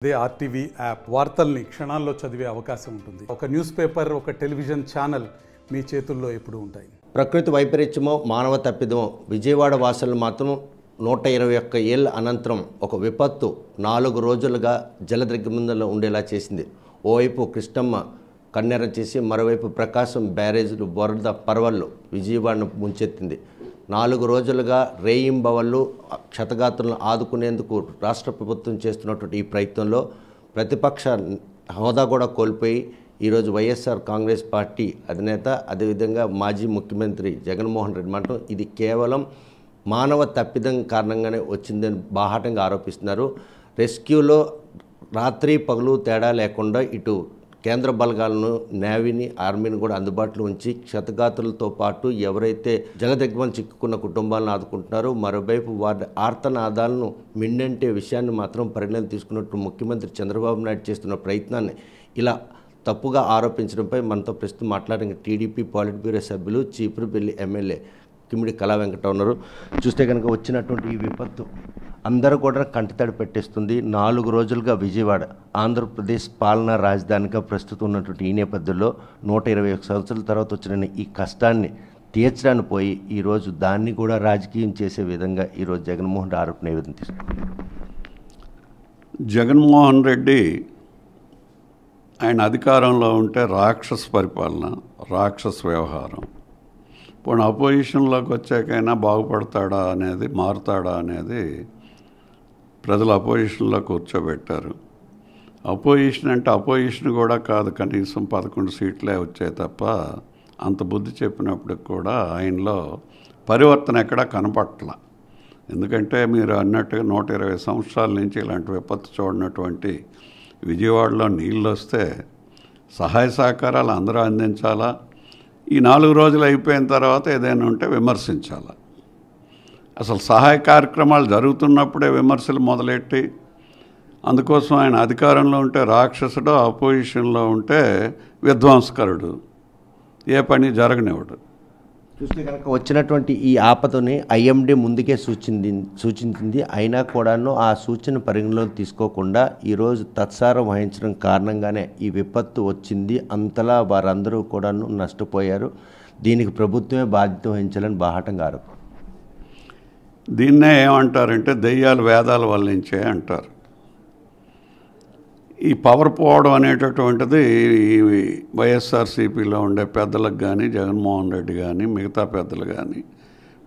అదే RTV app వార్తల్ని క్షణాల్లో చదివే అవకాశం ఉంటుంది. ఒక న్యూస్ పేపర్, ఒక టెలివిజన్ ఛానల్ మీ చేతుల్లో ఎప్పుడూ ఉంటాయి. ప్రకృతి వైపరీత్యమో మానవ తప్పిదమో విజయవాడ వాసులు మాత్రం 121 ఏళ్ల అనంతరం ఒక విపత్తు 4 రోజులుగా జలదిగ్బంధంలో ఉండేలా చేసింది. ఓవైపు కృష్ణమ్మ కన్నెర చేసి మరోవైపు ప్రకాశం బ్యారేజీలు వరద పర్వళ్ళు విజయవాడను ముంచెత్తింది. 4 రోజులుగా రేయింబవళ్ళు క్షతగాత్రులను ఆదుకునేందుకు రాష్ట్ర ప్రభుత్వం చేస్తున్నటువంటి ఈ ప్రయత్నంలో ప్రతిపక్ష హోదా కూడా కోల్పోయి ఈరోజు వైఎస్ఆర్ కాంగ్రెస్ పార్టీ అధినేత అదేవిధంగా మాజీ ముఖ్యమంత్రి జగన్మోహన్ రెడ్డి మాత్రం ఇది కేవలం మానవ తప్పిదం కారణంగానే వచ్చిందని బాహాటంగా ఆరోపిస్తున్నారు. రెస్క్యూలో రాత్రి పగలు తేడా లేకుండా ఇటు కేంద్ర బలగాలను, నేవీని, ఆర్మీని కూడా అందుబాటులో ఉంచి క్షతగాత్రులతో పాటు ఎవరైతే జలదిగ్బంధం చిక్కుకున్న కుటుంబాలను ఆదుకుంటున్నారో మరోవైపు వారి ఆర్తనాదాలను మిండంటే విషయాన్ని మాత్రం పరిగణన తీసుకున్నట్టు ముఖ్యమంత్రి చంద్రబాబు నాయుడు చేస్తున్న ప్రయత్నాన్ని ఇలా తప్పుగా ఆరోపించడంపై మనతో ప్రస్తుతం మాట్లాడిన టీడీపీ పాలిట్ బ్యూరో సభ్యులు చీపురుపల్లి ఎమ్మెల్యే కిమిడి కళా వెంకట ఉన్నారు. చూస్తే కనుక వచ్చినటువంటి ఈ విపత్తు అందరూ కూడా కంటితడి పెట్టేస్తుంది. 4 రోజులుగా విజయవాడ ఆంధ్రప్రదేశ్ పాలనా రాజధానిగా ప్రస్తుతం ఉన్నటువంటి ఈ నేపథ్యంలో 121 సంవత్సరాల తర్వాత వచ్చిన ఈ కష్టాన్ని తీర్చడానికి పోయి ఈరోజు దాన్ని కూడా రాజకీయం చేసే విధంగా ఈరోజు జగన్మోహన్ రెడ్డి ఆరోపణ ఏ విధంగా తీసుకున్నారు? జగన్మోహన్ రెడ్డి ఆయన అధికారంలో ఉంటే రాక్షస పరిపాలన, రాక్షస వ్యవహారం. ఇప్పుడు అపోజిషన్లోకి వచ్చాకైనా బాగుపడతాడా అనేది, మారుతాడా అనేది ప్రజలు అపోజిషన్లో కూర్చోబెట్టారు. అపోజిషన్ అంటే అపోజిషన్ కూడా కాదు, కనీసం 11 సీట్లే వచ్చాయి తప్ప అంత బుద్ధి చెప్పినప్పటికి కూడా ఆయనలో పరివర్తన ఎక్కడా కనపట్ల. ఎందుకంటే మీరు అన్నట్టుగా 120 సంవత్సరాల నుంచి ఇలాంటి విపత్తు చూడనటువంటి విజయవాడలో నీళ్ళు వస్తే సహాయ సహకారాలు అందరూ అందించాలా, ఈ 4 రోజులు అయిపోయిన తర్వాత ఏదైనా ఉంటే విమర్శించాలా. అసలు సహాయ కార్యక్రమాలు జరుగుతున్నప్పుడే విమర్శలు మొదలెట్టి అందుకోసం ఆయన అధికారంలో ఉంటే రాక్షసుడు, అపోజిషన్లో ఉంటే విధ్వంసకరుడు, ఏ పని జరగనివ్వడు. చూస్తే కనుక వచ్చినటువంటి ఈ ఆపదని ఐఎండీ ముందుకే సూచించింది. అయినా కూడాను ఆ సూచన పరిగణలోకి తీసుకోకుండా ఈరోజు తత్సారం వహించడం కారణంగానే ఈ విపత్తు వచ్చింది. అంతలా వారందరూ కూడాను నష్టపోయారు. దీనికి ప్రభుత్వమే బాధ్యత వహించాలని బాహాటంగా ఆరోపణ. దీన్నే ఏమంటారంటే దెయ్యాలు వేదాలు వల్లించే అంటారు. ఈ పవర్ పోవడం అనేటటువంటిది వైఎస్ఆర్సీపీలో ఉండే పెద్దలకు కానీ, జగన్మోహన్ రెడ్డి కానీ, మిగతా పెద్దలు కానీ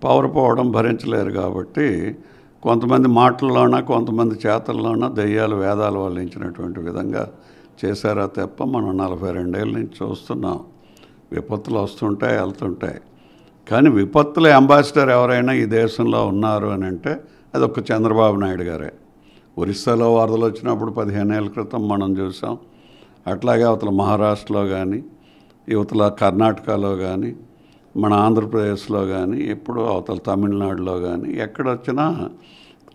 పవర్ పోవడం భరించలేరు. కాబట్టి కొంతమంది మాటల్లోన, కొంతమంది చేతల్లోన దెయ్యాలు వేదాలు వల్లించినటువంటి విధంగా చేశారా తప్ప మనం 42 ఏళ్ళ నుంచి చూస్తున్నాం. విపత్తులు వస్తుంటాయి, వెళ్తుంటాయి. కానీ విపత్తుల అంబాసిడర్ ఎవరైనా ఈ దేశంలో ఉన్నారు అని అంటే అది ఒక చంద్రబాబు నాయుడు గారే. ఒరిస్సాలో వరదలు వచ్చినప్పుడు 15 ఏళ్ళ క్రితం మనం చూసాం. అట్లాగే అవతల మహారాష్ట్రలో కానీ, యువతల కర్ణాటకలో కానీ, మన ఆంధ్రప్రదేశ్లో కానీ, ఎప్పుడు అవతల తమిళనాడులో కానీ ఎక్కడొచ్చినా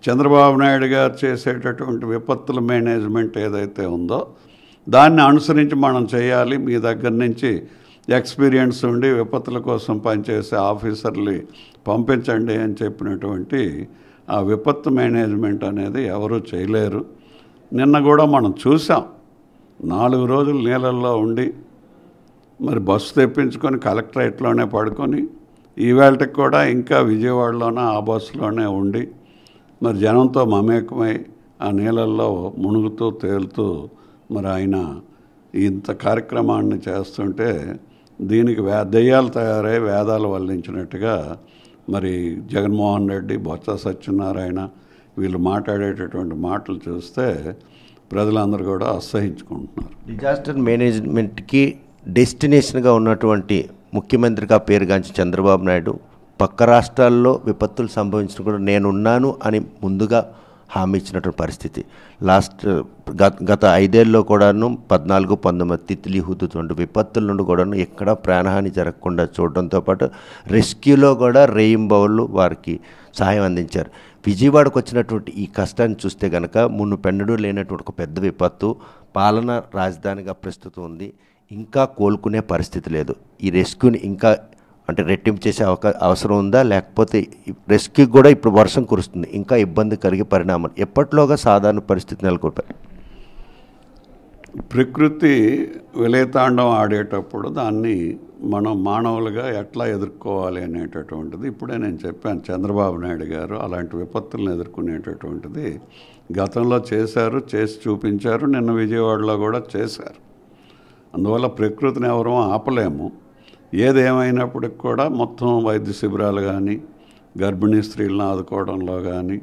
చంద్రబాబు నాయుడు గారు చేసేటటువంటి విపత్తుల మేనేజ్మెంట్ ఏదైతే ఉందో దాన్ని అనుసరించి మనం చేయాలి. మీ దగ్గర నుంచి ఎక్స్పీరియన్స్ ఉండి విపత్తుల కోసం పనిచేసే ఆఫీసర్లు పంపించండి అని చెప్పినటువంటి ఆ విపత్తు మేనేజ్మెంట్ అనేది ఎవరూ చేయలేరు. నిన్న కూడా మనం చూసాం, 4 రోజులు నీళ్ళల్లో ఉండి మరి బస్సు తెప్పించుకొని కలెక్టరేట్లోనే పడుకొని ఈవేళకి కూడా ఇంకా విజయవాడలోనే ఆ బస్సులోనే ఉండి మరి జనంతో మమేకమై ఆ నీళ్ళల్లో మునుగుతూ తేలుతూ మరి ఆయన ఇంత కార్యక్రమాన్ని చేస్తుంటే దీనికి దెయ్యాలు తయారై వేదాలు వల్లించినట్టుగా మరి జగన్మోహన్ రెడ్డి, బొత్స సత్యనారాయణ వీళ్ళు మాట్లాడేటటువంటి మాటలు చూస్తే ప్రజలందరూ కూడా అసహించుకుంటున్నారు. డిజాస్టర్ మేనేజ్మెంట్కి డెస్టినేషన్గా ఉన్నటువంటి ముఖ్యమంత్రిగా పేరుగాంచి చంద్రబాబు నాయుడు పక్క రాష్ట్రాల్లో విపత్తులు సంభవించిన కూడా నేనున్నాను అని ముందుగా హామీ ఇచ్చినటువంటి పరిస్థితి. గత 5 ఏళ్ళలో కూడాను 14, 19 తిత్లీ, హుదూద్ వంటి విపత్తుల నుండి కూడాను ఎక్కడా ప్రాణహాని జరగకుండా చూడడంతో పాటు రెస్క్యూలో కూడా రేయింబవళ్ళు వారికి సహాయం అందించారు. విజయవాడకు వచ్చినటువంటి ఈ కష్టాన్ని చూస్తే కనుక మునుపెన్నడూ లేనటువంటి ఒక పెద్ద విపత్తు పాలన రాజధానిగా ప్రస్తుతం ఉంది. ఇంకా కోలుకునే పరిస్థితి లేదు. ఈ రెస్క్యూని ఇంకా అంటే రెట్టింపు చేసే అవసరం ఉందా, లేకపోతే రెస్క్యూకి కూడా ఇప్పుడు వర్షం కురుస్తుంది, ఇంకా ఇబ్బంది కలిగే పరిణామాలు ఎప్పట్లోగా సాధారణ పరిస్థితి నెలకొల్పారు? ప్రకృతి విలయతాండం ఆడేటప్పుడు దాన్ని మనం మానవులుగా ఎట్లా ఎదుర్కోవాలి అనేటటువంటిది ఇప్పుడే నేను చెప్పాను. చంద్రబాబు నాయుడు గారు అలాంటి విపత్తులను ఎదుర్కొనేటటువంటిది గతంలో చేశారు, చేసి చూపించారు. నిన్న విజయవాడలో కూడా చేశారు. అందువల్ల ప్రకృతిని ఎవరూ ఆపలేము. ఏదేమైనప్పటికి కూడా మొత్తం వైద్య శిబిరాలు కానీ, గర్భిణీ స్త్రీలను ఆదుకోవడంలో కానీ,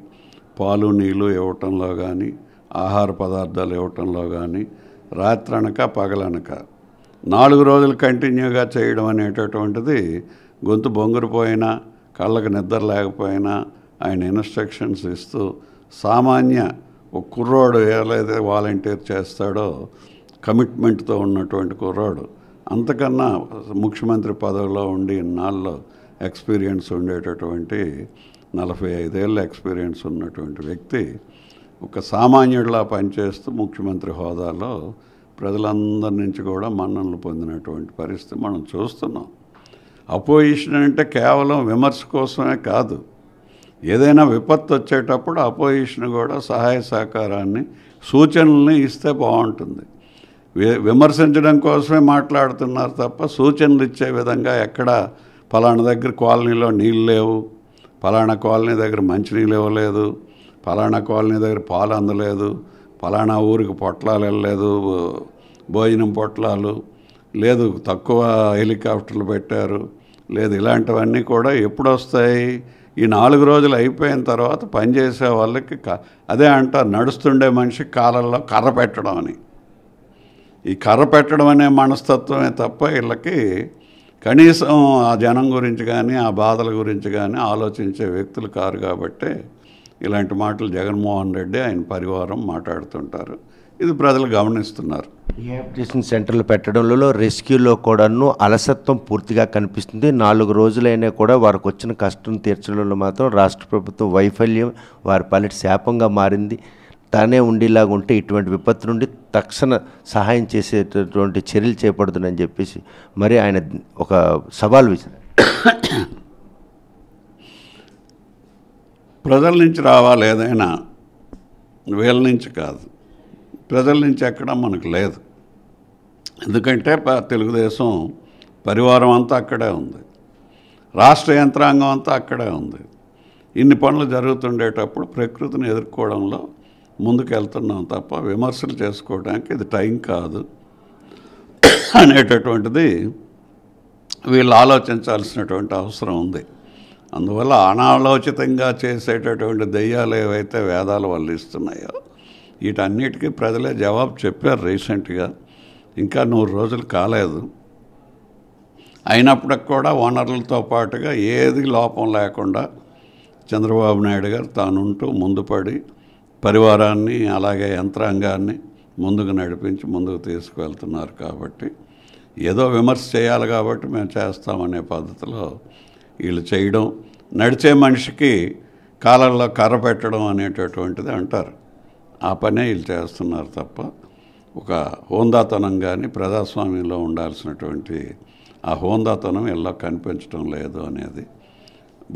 పాలు నీళ్ళు ఇవ్వటంలో కానీ, ఆహార పదార్థాలు ఇవ్వటంలో కానీ, రాత్రనక పగలనక 4 రోజులు కంటిన్యూగా చేయడం అనేటటువంటిది గొంతు బొంగురిపోయినా, కళ్ళకు నిద్ర లేకపోయినా ఆయన ఇన్స్ట్రక్షన్స్ ఇస్తూ సామాన్య ఒక కుర్రోడు ఏదైతే వాలంటీర్ చేస్తాడో కమిట్మెంట్తో ఉన్నటువంటి కుర్రోడు, అంతకన్నా ముఖ్యమంత్రి పదవిలో ఉండి ఇన్నాళ్ళు ఎక్స్పీరియన్స్ ఉండేటటువంటి 45 ఏళ్ళ ఎక్స్పీరియన్స్ ఉన్నటువంటి వ్యక్తి ఒక సామాన్యుడిలా పనిచేస్తూ ముఖ్యమంత్రి హోదాలో ప్రజలందరి నుంచి కూడా మన్ననలు పొందినటువంటి పరిస్థితి మనం చూస్తున్నాం. అపోజిషన్ అంటే కేవలం విమర్శ కోసమే కాదు, ఏదైనా విపత్తు వచ్చేటప్పుడు అపోజిషన్ కూడా సహాయ సహకారాన్ని, సూచనల్ని ఇస్తే బాగుంటుంది. విమర్శించడం కోసమే మాట్లాడుతున్నారు తప్ప సూచనలు ఇచ్చే విధంగా ఎక్కడ ఫలానా దగ్గర కాలనీలో నీళ్ళు లేవు, ఫలానా కాలనీ దగ్గర మంచినీళ్ళు ఇవ్వలేదు, ఫలానా కాలనీ దగ్గర పాలు అందలేదు, ఫలానా ఊరికి పొట్లాలు వెళ్ళలేదు, భోజనం పొట్లాలు లేదు, తక్కువ హెలికాప్టర్లు పెట్టారు లేదు, ఇలాంటివన్నీ కూడా ఎప్పుడు వస్తాయి? ఈ 4 రోజులు అయిపోయిన తర్వాత పనిచేసే వాళ్ళకి అదే అంటారు, నడుస్తుండే మనిషి కాలంలో కర్ర పెట్టడం అని. ఈ కర్ర పెట్టడం అనే మనస్తత్వమే తప్ప వీళ్ళకి కనీసం ఆ జనం గురించి కానీ, ఆ బాధల గురించి కానీ ఆలోచించే వ్యక్తులు కారు. కాబట్టి ఇలాంటి మాటలు జగన్మోహన్ రెడ్డి ఆయన పరివారం మాట్లాడుతుంటారు. ఇది ప్రజలు గమనిస్తున్నారు. రీహాబిలిటేషన్ సెంటర్లు పెట్టడంలో రెస్క్యూలో కూడాను అలసత్వం పూర్తిగా కనిపిస్తుంది. 4 రోజులైనా కూడా వారికి వచ్చిన కష్టం తీర్చడంలో మాత్రం రాష్ట్ర ప్రభుత్వం వైఫల్యం వారి పాలిట శాపంగా మారింది. తానే ఉండేలాగా ఉంటే ఇటువంటి విపత్తు నుండి తక్షణ సహాయం చేసేటటువంటి చర్యలు చేపడుతుందని చెప్పేసి మరి ఆయన ఒక సవాల్ విసిరారు. ప్రజల నుంచి రావాలి ఏదైనా, వీళ్ళ నుంచి కాదు. ప్రజల నుంచి ఎక్కడ మనకు లేదు. ఎందుకంటే తెలుగుదేశం పరివారం అంతా అక్కడే ఉంది, రాష్ట్ర యంత్రాంగం అంతా అక్కడే ఉంది. ఇన్ని పనులు జరుగుతుండేటప్పుడు ప్రకృతిని ఎదుర్కోవడంలో ముందుకెళ్తున్నాం తప్ప విమర్శలు చేసుకోవడానికి ఇది టైం కాదు అనేటటువంటిది వీళ్ళు ఆలోచించాల్సినటువంటి అవసరం ఉంది. అందువల్ల అనాలోచితంగా చేసేటటువంటి దెయ్యాలు ఏవైతే వేదాలు వల్లిస్తున్నాయో వీటన్నిటికీ ప్రజలే జవాబు చెప్పారు రీసెంట్గా. ఇంకా 100 రోజులు కాలేదు. అయినప్పటికి కూడా వనరులతో పాటుగా ఏది లోపం లేకుండా చంద్రబాబు నాయుడు గారు తానుంటూ ముందుపడి పరివారాన్ని అలాగే యంత్రాంగాన్ని ముందుకు నడిపించి ముందుకు తీసుకువెళ్తున్నారు. కాబట్టి ఏదో విమర్శ చేయాలి కాబట్టి మేము చేస్తామనే పద్ధతిలో వీళ్ళు చేయడం, నడిచే మనిషికి కాలంలో కర్ర పెట్టడం అనేటటువంటిది అంటారు. ఆ పనే వీళ్ళు చేస్తున్నారు తప్ప ఒక హోందాతనం కానీ ప్రజాస్వామ్యంలో ఉండాల్సినటువంటి ఆ హోందాతనం ఎలా కనిపించడం లేదు అనేది.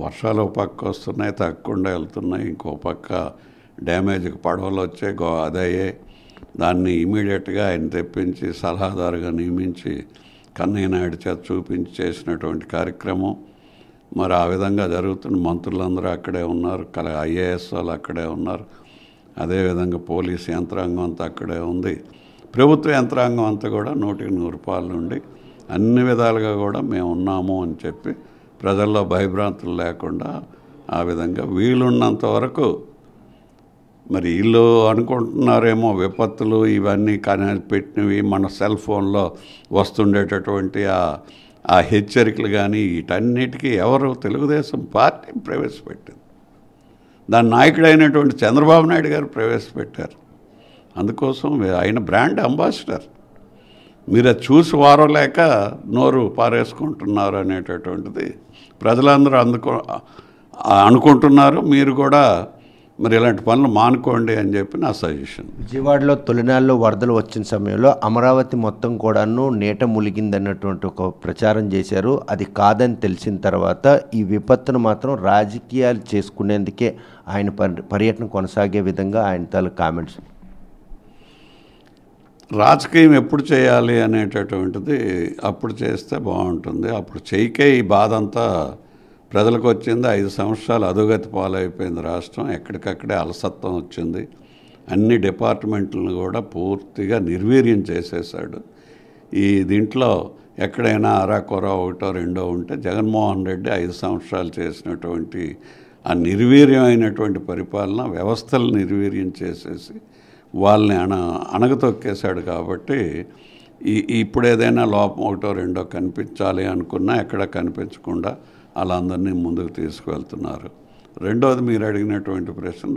వర్షాలు ఒక పక్క వస్తున్నాయి, తగ్గకుండా వెళ్తున్నాయి, ఇంకో పక్క డ్యామేజ్కి పడవలు వచ్చే అదయ్యే. దాన్ని ఇమీడియట్గా ఆయన తెప్పించి సలహాదారుగా నియమించి కన్నయ్య నాయుడు చేత చూపించి చేసినటువంటి కార్యక్రమం మరి ఆ విధంగా జరుగుతున్న. మంత్రులందరూ అక్కడే ఉన్నారు, ఐఏఎస్ వాళ్ళు అక్కడే ఉన్నారు, అదేవిధంగా పోలీసు యంత్రాంగం అంతా అక్కడే ఉంది, ప్రభుత్వ యంత్రాంగం అంతా కూడా 100% నుండి అన్ని విధాలుగా కూడా మేము ఉన్నాము అని చెప్పి ప్రజల్లో భయభ్రాంతులు లేకుండా ఆ విధంగా వీలున్నంత వరకు. మరి వీళ్ళు అనుకుంటున్నారేమో విపత్తులు ఇవన్నీ పెట్టినవి మన సెల్ ఫోన్లో వస్తుండేటటువంటి ఆ హెచ్చరికలు కానీ వీటన్నిటికీ ఎవరు తెలుగుదేశం పార్టీ ప్రవేశపెట్టింది. దాని నాయకుడైనటువంటి చంద్రబాబు నాయుడు గారు ప్రవేశపెట్టారు. అందుకోసం ఆయన బ్రాండ్ అంబాసిడర్. మీరు అది చూసి వారలేక నోరు పారేసుకుంటున్నారు అనేటటువంటిది ప్రజలందరూ అనుకుంటున్నారు. మీరు కూడా మరి ఇలాంటి పనులు మానుకోండి అని చెప్పి నా సజెషన్. విజయవాడలో తొలినాళ్ళలో వరదలు వచ్చిన సమయంలో అమరావతి మొత్తం కూడాను నీట ములిగిందన్నటువంటి ఒక ప్రచారం చేశారు. అది కాదని తెలిసిన తర్వాత ఈ విపత్తును మాత్రం రాజకీయాలు చేసుకునేందుకే ఆయన పర్యటన కొనసాగే విధంగా ఆయన తాలూ కామెంట్స్. రాజకీయం ఎప్పుడు చేయాలి అనేటటువంటిది అప్పుడు చేస్తే బాగుంటుంది. అప్పుడు చేయకే ఈ బాధ అంతా ప్రజలకు వచ్చింది. 5 సంవత్సరాలు అధోగతి పాలైపోయింది రాష్ట్రం. ఎక్కడికక్కడే అలసత్వం వచ్చింది. అన్ని డిపార్ట్మెంట్లను కూడా పూర్తిగా నిర్వీర్యం చేసేసాడు. దీంట్లో ఎక్కడైనా అరాకొర ఒకటో రెండో ఉంటే జగన్మోహన్ రెడ్డి 5 సంవత్సరాలు చేసినటువంటి ఆ నిర్వీర్యమైనటువంటి పరిపాలన వ్యవస్థలు నిర్వీర్యం చేసేసి వాళ్ళని అణగతొక్కేశాడు. కాబట్టి ఇప్పుడు ఏదైనా లోపం ఒకటో రెండో కనిపించాలి అనుకున్నా ఎక్కడ కనిపించకుండా వాళ్ళందరినీ ముందుకు తీసుకువెళ్తున్నారు. రెండోది మీరు అడిగినటువంటి ప్రశ్న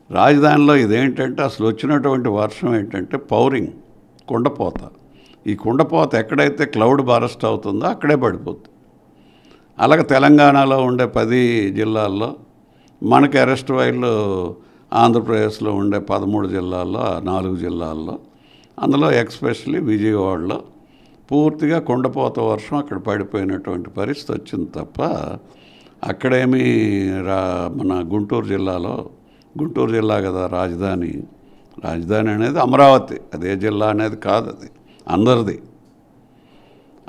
రాజధానిలో ఇదేంటంటే అసలు వచ్చినటువంటి వర్షం ఏంటంటే పౌరింగ్, కుండపోత. ఈ కుండపోత ఎక్కడైతే క్లౌడ్ బరస్ట్ అవుతుందో అక్కడే పడిపోతుంది. అలాగే తెలంగాణలో ఉండే 10 జిల్లాల్లో, మనకి అరెస్ట్ వైల్ ఆంధ్రప్రదేశ్లో ఉండే 13 జిల్లాల్లో, 4 జిల్లాల్లో, అందులో ఎక్స్పెషల్లీ విజయవాడలో పూర్తిగా కుండపోత వర్షం అక్కడ పడిపోయినటువంటి పరిస్థితి వచ్చింది తప్ప అక్కడేమీ మన గుంటూరు జిల్లా కదా రాజధాని అనేది అమరావతి, అదే జిల్లా అనేది కాదు, అది అందరిది.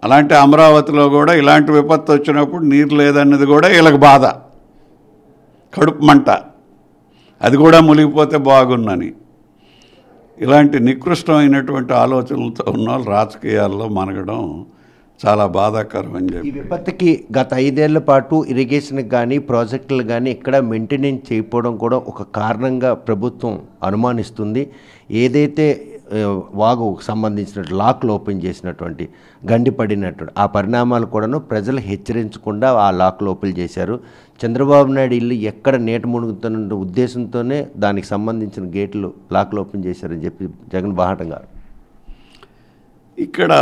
అలాంటి అమరావతిలో కూడా ఇలాంటి విపత్తు వచ్చినప్పుడు నీరు లేదన్నది కూడా వీళ్ళకి బాధ, కడుపు మంట. అది కూడా మునిగిపోతే బాగుందని ఇలాంటి నికృష్టమైనటువంటి ఆలోచనలతో ఉన్న వాళ్ళు రాజకీయాల్లో మనగడం చాలా బాధాకరం అని చెప్పి. ఈ విపత్తుకి గత 5 ఏళ్ల పాటు ఇరిగేషన్కి కానీ ప్రాజెక్టులు కానీ ఇక్కడ మెయింటెనెన్స్ చేయకపోవడం కూడా ఒక కారణంగా ప్రభుత్వం అనుమానిస్తుంది. ఏదైతే వాగు సంబంధించినటువంటి లాక్లు ఓపెన్ చేసినటువంటి గండిపడినటువంటి ఆ పరిణామాలు కూడాను ప్రజలు హెచ్చరించకుండా ఆ లాక్లు ఓపెన్ చేశారు. చంద్రబాబు నాయుడు ఇల్లు ఎక్కడ నీట మునుగుతున్న ఉద్దేశంతోనే దానికి సంబంధించిన గేట్లు లాక్లు ఓపెన్ చేశారని చెప్పి జగన్ బాహటం గారు. ఇక్కడ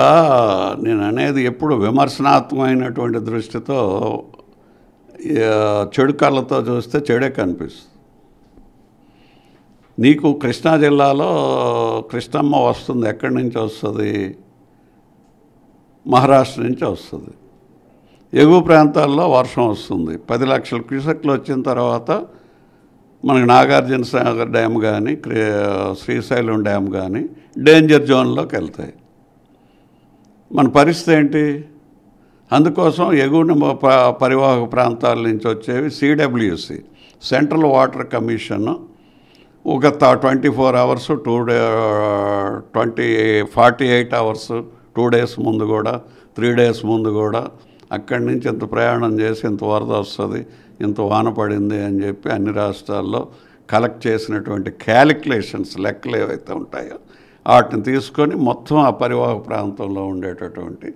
నేను అనేది ఎప్పుడు విమర్శనాత్మకమైనటువంటి దృష్టితో, చెడు కళ్ళతో చూస్తే చెడే కనిపిస్తుంది. నీకు కృష్ణా జిల్లాలో కృష్ణమ్మ వస్తుంది, ఎక్కడి నుంచి వస్తుంది? మహారాష్ట్ర నుంచి వస్తుంది. ఎగువ ప్రాంతాల్లో వర్షం వస్తుంది. 10 లక్షల క్యూసెక్లు వచ్చిన తర్వాత మనకి నాగార్జున సాగర్ డ్యామ్ కానీ శ్రీశైలం డ్యామ్ కానీ డేంజర్ జోన్లోకి వెళ్తాయి. మన పరిస్థితి ఏంటి? అందుకోసం ఎగువన పరివాహక ప్రాంతాల నుంచి వచ్చేవి సిడబ్ల్యూసి, సెంట్రల్ వాటర్ కమిషన్, ఒక 24 అవర్స్ 48 అవర్స్ 2 డేస్ ముందు కూడా 3 డేస్ ముందు కూడా అక్కడి నుంచి ఇంత ప్రయాణం చేసి ఇంత వరద వస్తుంది, ఇంత వాన పడింది అని చెప్పి అన్ని రాష్ట్రాల్లో కలెక్ట్ చేసినటువంటి క్యాలిక్యులేషన్స్, లెక్కలు ఏవైతే ఉంటాయో వాటిని తీసుకొని మొత్తం ఆ పరివాహక ప్రాంతంలో ఉండేటటువంటి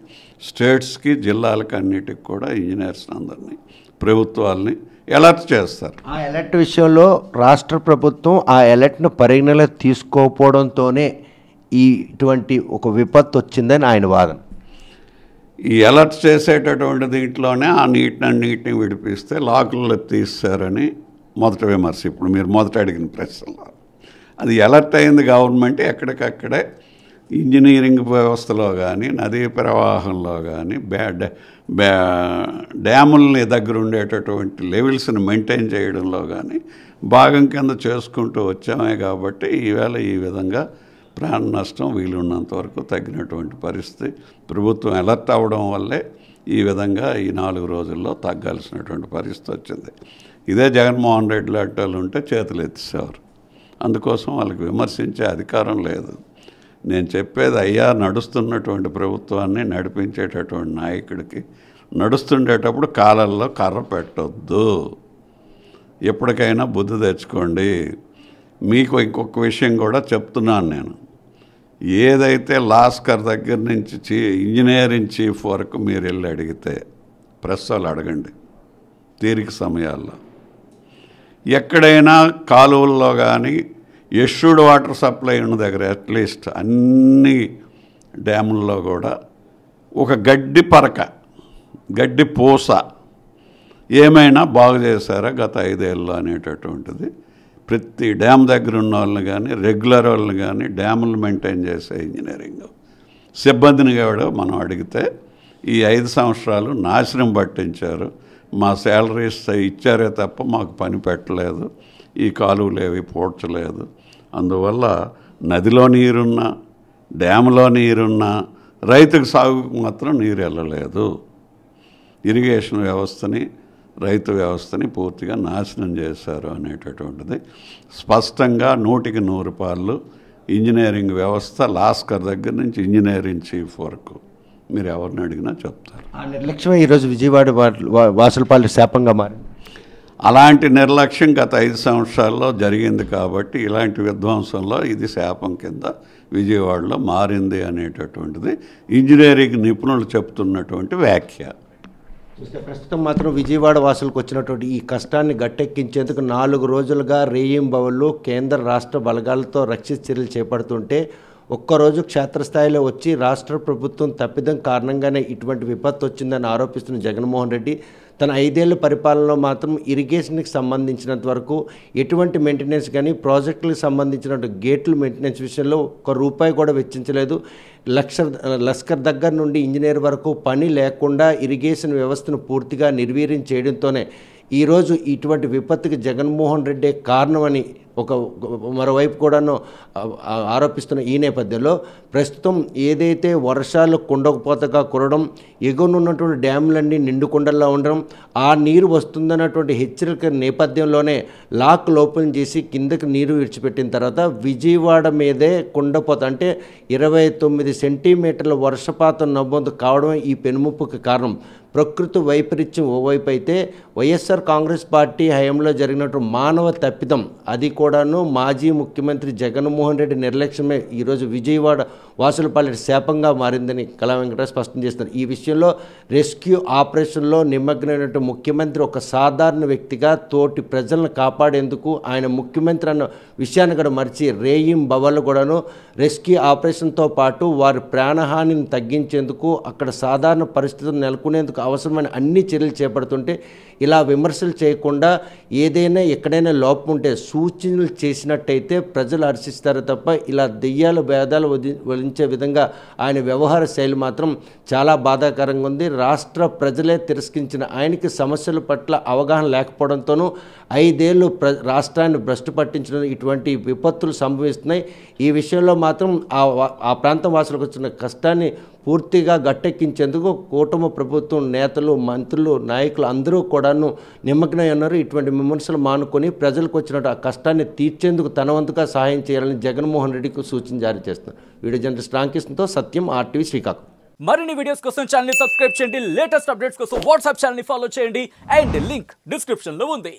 స్టేట్స్కి, జిల్లాలకి అన్నిటికి కూడా ఇంజనీర్స్ అందరినీ, ప్రభుత్వాలని అలర్ట్ చేస్తారు. ఆ అలర్ట్ విషయంలో రాష్ట్ర ప్రభుత్వం ఆ అలర్ట్ను పరిగణలో తీసుకోకపోవడంతోనే ఇటువంటి ఒక విపత్తు వచ్చిందని ఆయన వాదన. ఈ అలర్ట్ చేసేటటువంటి దీంట్లోనే ఆ నీటిని విడిపిస్తే లాకుల్లో తీస్తారని మొదటి విమర్శ. ఇప్పుడు మీరు మొదట అడిగిన ప్రశ్నలో అది అలర్ట్ అయింది గవర్నమెంట్ ఎక్కడికక్కడే ఇంజనీరింగ్ వ్యవస్థలో కానీ, నదీ ప్రవాహంలో కానీ, డ్యాముల్ని దగ్గర ఉండేటటువంటి లెవెల్స్ని మెయింటైన్ చేయడంలో కానీ భాగం కింద చేసుకుంటూ వచ్చామే. కాబట్టి ఈవేళ ఈ విధంగా ప్రాణ నష్టం వీలున్నంత వరకు తగ్గినటువంటి పరిస్థితి. ప్రభుత్వం అలర్ట్ అవ్వడం వల్లే ఈ విధంగా ఈ 4 రోజుల్లో తగ్గాల్సినటువంటి పరిస్థితి వచ్చింది. ఇదే జగన్మోహన్ రెడ్డి లాంటి వాళ్ళు ఉంటే చేతులు ఎత్తేసేవారు. అందుకోసం వాళ్ళకి విమర్శించే అధికారం లేదు. నేను చెప్పేది, అయ్యా, నడుస్తున్నటువంటి ప్రభుత్వాన్ని నడిపించేటటువంటి నాయకుడికి నడుస్తుండేటప్పుడు కాళ్ళల్లో కర్ర పెట్టొద్దు. ఎప్పటికైనా బుద్ధి తెచ్చుకోండి. మీకు ఇంకొక విషయం కూడా చెప్తున్నాను నేను. ఏదైతే లాస్కర్ దగ్గర నుంచి ఇంజనీరింగ్ చీఫ్ వరకు మీరు వెళ్ళి అడిగితే, ప్రెస్ వాళ్ళు అడగండి తీరిక సమయాల్లో, ఎక్కడైనా కాలువల్లో కానీ ఎష్యూడ్ వాటర్ సప్లై ఉన్న దగ్గర అట్లీస్ట్ అన్ని డ్యాముల్లో కూడా ఒక గడ్డి పరక, గడ్డి పూస ఏమైనా బాగు చేశారా గత 5 ఏళ్ళు అనేటటువంటిది ప్రతి డ్యామ్ దగ్గర ఉన్న వాళ్ళని కానీ, రెగ్యులర్ వాళ్ళని కానీ, డ్యాములు మెయింటైన్ చేసే ఇంజనీరింగ్ సిబ్బందిని కూడా మనం అడిగితే ఈ 5 సంవత్సరాలు నాశనం పట్టించారు, మా శాలరీస్ ఇచ్చారే తప్ప మాకు పని పెట్టలేదు, ఈ కాలువలు ఏవి పోడ్చలేదు, అందువల్ల నదిలో నీరున్నా డ్యాములో నీరున్నా రైతుకు సాగుకు మాత్రం నీరు వెళ్ళలేదు. ఇరిగేషన్ వ్యవస్థని రైతు వ్యవస్థని పూర్తిగా నాశనం చేశారు అనేటటువంటిది స్పష్టంగా 100% ఇంజనీరింగ్ వ్యవస్థ లాస్కర్ దగ్గర నుంచి ఇంజనీరింగ్ చీఫ్ వరకు మీరు ఎవరిని అడిగినా చెప్తారు. ఆ నిర్లక్ష్యమే ఈరోజు విజయవాడ వాసులపాలెం శాపంగా మారింది. అలాంటి నిర్లక్ష్యం గత 5 సంవత్సరాల్లో జరిగింది కాబట్టి ఇలాంటి విధ్వంసంలో ఇది శాపం కింద విజయవాడలో మారింది అనేటటువంటిది ఇంజనీరింగ్ నిపుణులు చెప్తున్నటువంటి వ్యాఖ్య. చూస్తే ప్రస్తుతం మాత్రం విజయవాడ వాసులకు వచ్చినటువంటి ఈ కష్టాన్ని గట్టెక్కించేందుకు 4 రోజులుగా రేయింబవళ్ళు కేంద్ర రాష్ట్ర బలగాలతో రక్షిత చర్యలు చేపడుతుంటే ఒక్కరోజు క్షేత్రస్థాయిలో వచ్చి రాష్ట్ర ప్రభుత్వం తప్పిదం కారణంగానే ఇటువంటి విపత్తు వచ్చిందని ఆరోపిస్తున్న జగన్మోహన్ రెడ్డి తన 5 ఏళ్ల పరిపాలనలో మాత్రం ఇరిగేషన్కి సంబంధించినంత వరకు ఎటువంటి మెయింటెనెన్స్ కానీ ప్రాజెక్టులకు సంబంధించిన గేట్లు మెయింటెనెన్స్ విషయంలో ₹1 కూడా వెచ్చించలేదు. లష్కర్ దగ్గర నుండి ఇంజనీర్ వరకు పని లేకుండా ఇరిగేషన్ వ్యవస్థను పూర్తిగా నిర్వీర్యం చేయడంతోనే ఈరోజు ఇటువంటి విపత్తుకి జగన్మోహన్ రెడ్డే కారణమని మరోవైపు కూడాను ఆరోపిస్తున్న ఈ నేపథ్యంలో ప్రస్తుతం ఏదైతే వర్షాలు కుండకపోతగా కురవడం, ఎగువనున్నటువంటి డ్యాములన్నీ నిండుకుండల్లో ఉండడం, ఆ నీరు వస్తుందన్నటువంటి హెచ్చరిక నేపథ్యంలోనే లాక్ ఓపెన్ చేసి కిందకి నీరు విడిచిపెట్టిన తర్వాత విజయవాడ మీదే కుండపోత అంటే 29 సెంటీమీటర్ల వర్షపాతం నమోదు కావడమే ఈ పెనుముప్పుకి కారణం. ప్రకృతి వైపరీత్యం ఓవైపు అయితే వైఎస్ఆర్ కాంగ్రెస్ పార్టీ హయాంలో జరిగినటువంటి మానవ తప్పిదం అది కూడాను మాజీ ముఖ్యమంత్రి జగన్మోహన్ రెడ్డి నిర్లక్ష్యమే ఈరోజు విజయవాడ వాసులపాలెం శాపంగా మారిందని కళా వెంకటరావు స్పష్టం చేస్తున్నారు. ఈ విషయంలో రెస్క్యూ ఆపరేషన్లో నిమగ్నమైనటువంటి ముఖ్యమంత్రి ఒక సాధారణ వ్యక్తిగా తోటి ప్రజలను కాపాడేందుకు ఆయన ముఖ్యమంత్రి అన్న విషయాన్ని కూడా మరిచి రేయింబవళ్ళు కూడాను రెస్క్యూ ఆపరేషన్తో పాటు వారి ప్రాణహానిని తగ్గించేందుకు అక్కడ సాధారణ పరిస్థితులు నెలకొనేందుకు అవసరమైన అన్ని చర్యలు చేపడుతుంటే ఇలా విమర్శలు చేయకుండా ఏదైనా ఎక్కడైనా లోపం ఉంటే సూచనలు చేసినట్టయితే ప్రజలు హర్షిస్తారు తప్ప ఇలా దెయ్యాలు భేదాలు వదిలించే విధంగా ఆయన వ్యవహార శైలి మాత్రం చాలా బాధాకరంగా ఉంది. రాష్ట్ర ప్రజలే తిరస్కరించిన ఆయనకి సమస్యల పట్ల అవగాహన లేకపోవడంతోనూ 5 ఏళ్ళు రాష్ట్రాన్ని భ్రష్టు పట్టించడం ఇటువంటి విపత్తులు సంభవిస్తున్నాయి. ఈ విషయంలో మాత్రం ఆ ప్రాంతం వాసులకు వచ్చిన కష్టాన్ని పూర్తిగా గట్టెక్కించేందుకు కూటమి ప్రభుత్వం నేతలు, మంత్రులు, నాయకులు అందరూ కూడాను నిమగ్నమై ఉన్నారు. ఇటువంటి విమర్శలు మానుకొని ప్రజలకు వచ్చినట్టు ఆ కష్టాన్ని తీర్చేందుకు తన వంతుగా సహాయం చేయాలని జగన్మోహన్ రెడ్డికి సూచన జారీ చేస్తున్నారు. వీడియో జర్నలిస్ట్ రామకృష్ణతో సత్యం, RTV శ్రీకాకుళం. మరిన్ని వీడియోస్ కోసం ఛానల్ ని సబ్స్క్రైబ్ చేయండి. లేటెస్ట్ అప్డేట్స్ కోసం వాట్సాప్ ఛానల్ ని ఫాలో చేయండి. అండ్ లింక్ డిస్క్రిప్షన్ లో ఉంది.